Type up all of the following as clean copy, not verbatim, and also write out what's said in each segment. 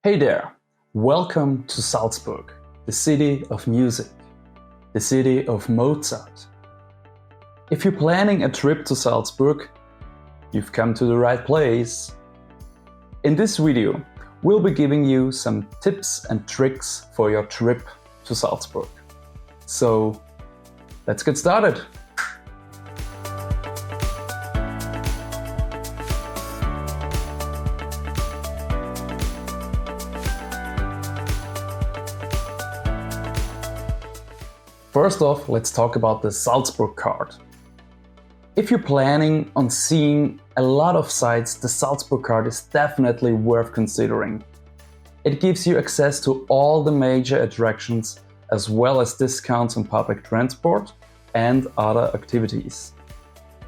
Hey there! Welcome to Salzburg, the city of music, the city of Mozart. If you're planning a trip to Salzburg, you've come to the right place. In this video, we'll be giving you some tips and tricks for your trip to Salzburg. So, let's get started! First off, let's talk about the Salzburg Card. If you're planning on seeing a lot of sites, the Salzburg Card is definitely worth considering. It gives you access to all the major attractions as well as discounts on public transport and other activities.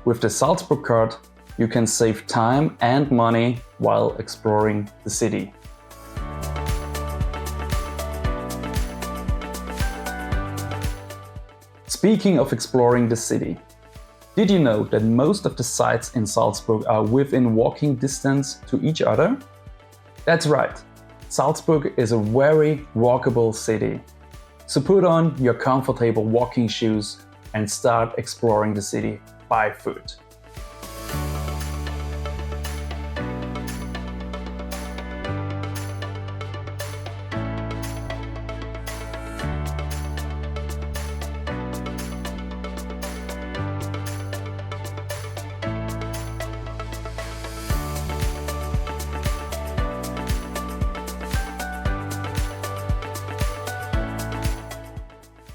With the Salzburg Card, you can save time and money while exploring the city. Speaking of exploring the city, did you know that most of the sites in Salzburg are within walking distance to each other? That's right, Salzburg is a very walkable city. So put on your comfortable walking shoes and start exploring the city by foot.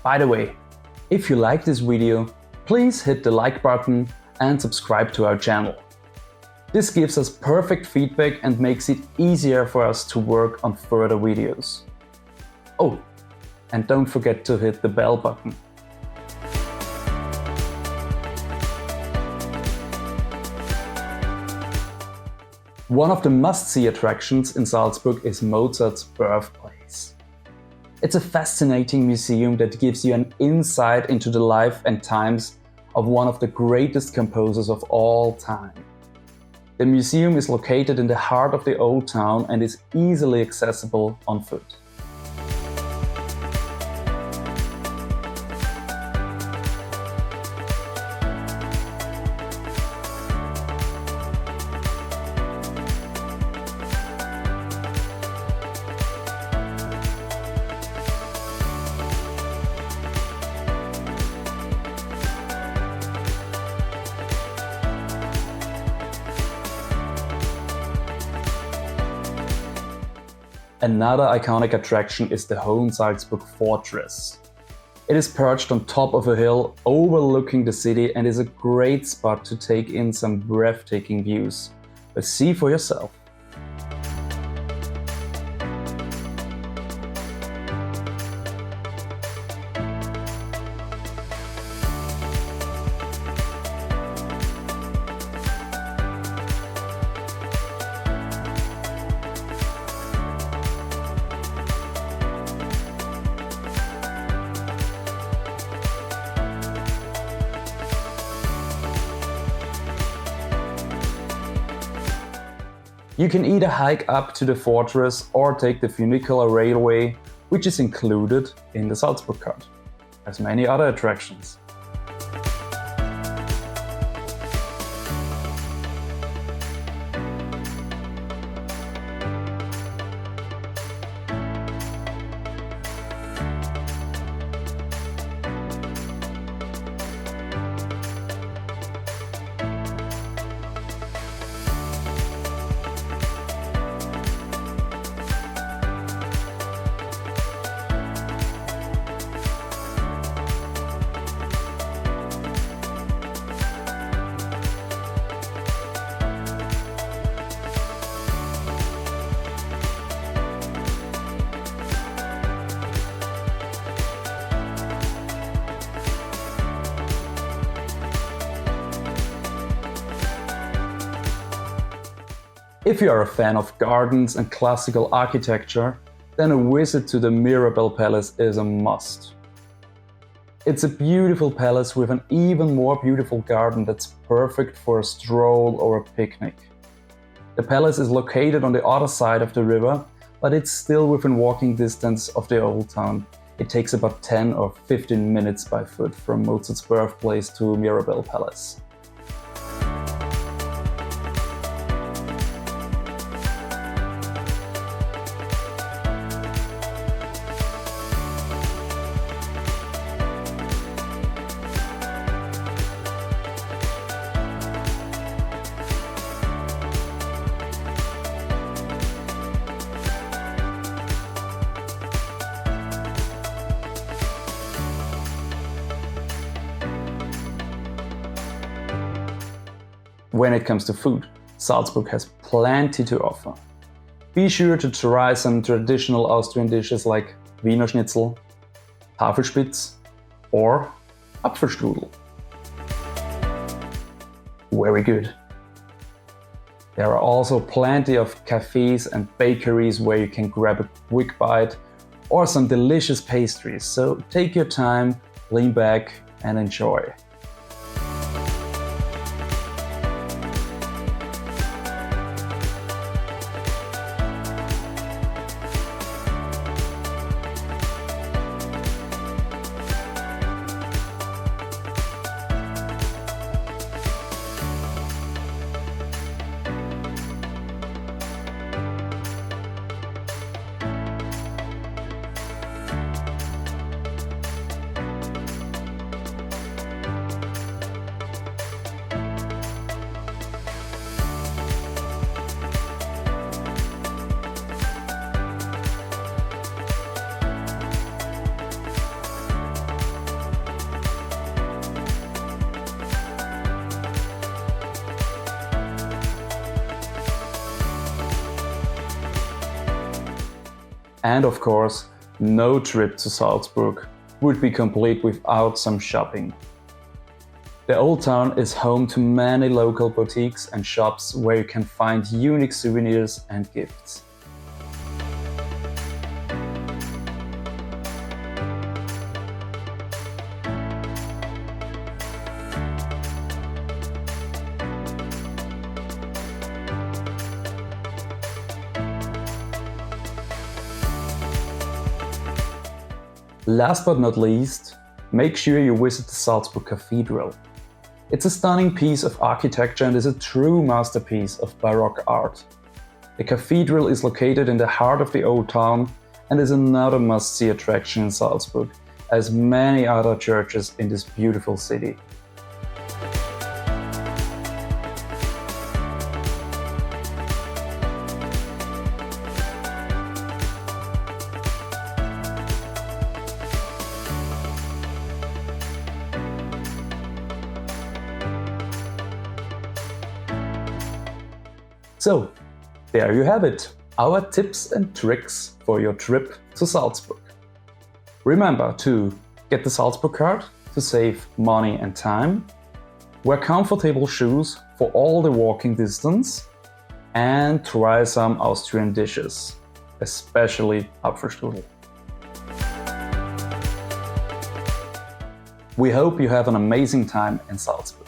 By the way, if you like this video, please hit the like button and subscribe to our channel. This gives us perfect feedback and makes it easier for us to work on further videos. Oh, and don't forget to hit the bell button. One of the must-see attractions in Salzburg is Mozart's Birthplace. It's a fascinating museum that gives you an insight into the life and times of one of the greatest composers of all time. The museum is located in the heart of the old town and is easily accessible on foot. Another iconic attraction is the Hohensalzburg Fortress. It is perched on top of a hill overlooking the city and is a great spot to take in some breathtaking views. But see for yourself. You can either hike up to the fortress or take the funicular railway, which is included in the Salzburg Card, as many other attractions. If you are a fan of gardens and classical architecture, then a visit to the Mirabell Palace is a must. It's a beautiful palace with an even more beautiful garden that's perfect for a stroll or a picnic. The palace is located on the other side of the river, but it's still within walking distance of the old town. It takes about 10 or 15 minutes by foot from Mozart's birthplace to Mirabell Palace. When it comes to food, Salzburg has plenty to offer. Be sure to try some traditional Austrian dishes like Wiener Schnitzel, Tafelspitz or Apfelstrudel. Very good. There are also plenty of cafes and bakeries where you can grab a quick bite or some delicious pastries, so take your time, lean back and enjoy. And of course, no trip to Salzburg would be complete without some shopping. The old town is home to many local boutiques and shops where you can find unique souvenirs and gifts. Last but not least, make sure you visit the Salzburg Cathedral. It's a stunning piece of architecture and is a true masterpiece of Baroque art. The cathedral is located in the heart of the old town and is another must-see attraction in Salzburg, as many other churches in this beautiful city. So, there you have it, our tips and tricks for your trip to Salzburg. Remember to get the Salzburg card to save money and time, wear comfortable shoes for all the walking distance, and try some Austrian dishes, especially Apfelstrudel. We hope you have an amazing time in Salzburg.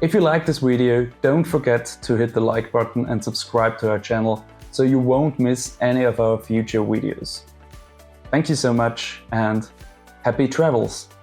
If you like this video, don't forget to hit the like button and subscribe to our channel so you won't miss any of our future videos. Thank you so much and happy travels!